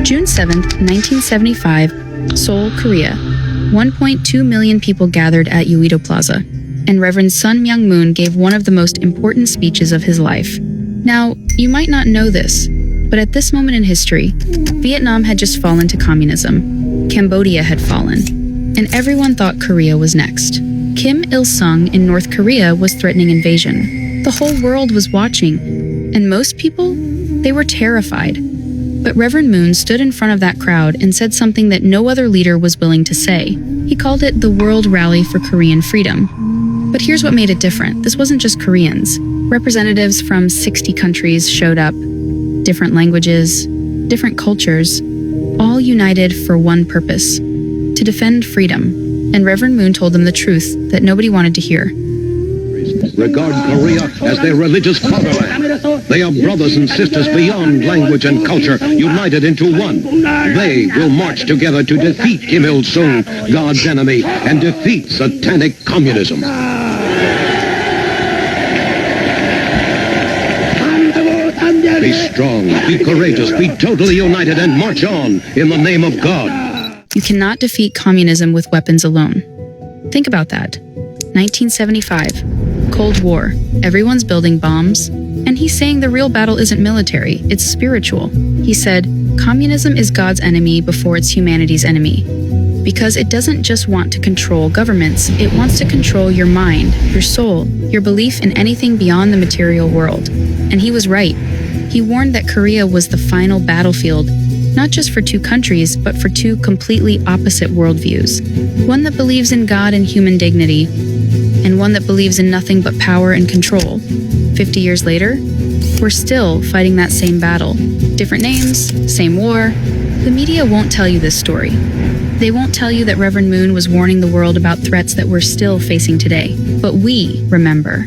June 7th, 1975, Seoul, Korea. 1.2 million people gathered at Yeouido Plaza, and Reverend Myung Moon gave one of the most important speeches of his life. Now, you might not know this, but at this moment in history, Vietnam had just fallen to communism, Cambodia had fallen, and everyone thought Korea was next. Kim Il-sung in North Korea was threatening invasion. The whole world was watching, and most people, they were terrified. But Reverend Moon stood in front of that crowd and said something that no other leader was willing to say. He called it the World Rally for Korean Freedom. But here's what made it different. This wasn't just Koreans. Representatives from 60 countries showed up, different languages, different cultures, all united for one purpose, to defend freedom. And Reverend Moon told them the truth that nobody wanted to hear. Regard Korea as their religious fatherland. They are brothers and sisters beyond language and culture, united into one. They will march together to defeat Kim Il-sung, God's enemy, and defeat satanic communism. Be strong, be courageous, be totally united, and march on in the name of God. You cannot defeat communism with weapons alone. Think about that. 1975, Cold War. Everyone's building bombs. And he's saying the real battle isn't military, it's spiritual. He said, communism is God's enemy before it's humanity's enemy. Because it doesn't just want to control governments, it wants to control your mind, your soul, your belief in anything beyond the material world. And he was right. He warned that Korea was the final battlefield, not just for two countries, but for two completely opposite worldviews. One that believes in God and human dignity, and one that believes in nothing but power and control. 50 years later, we're still fighting that same battle. Different names, same war. The media won't tell you this story. They won't tell you that Reverend Moon was warning the world about threats that we're still facing today. But we remember.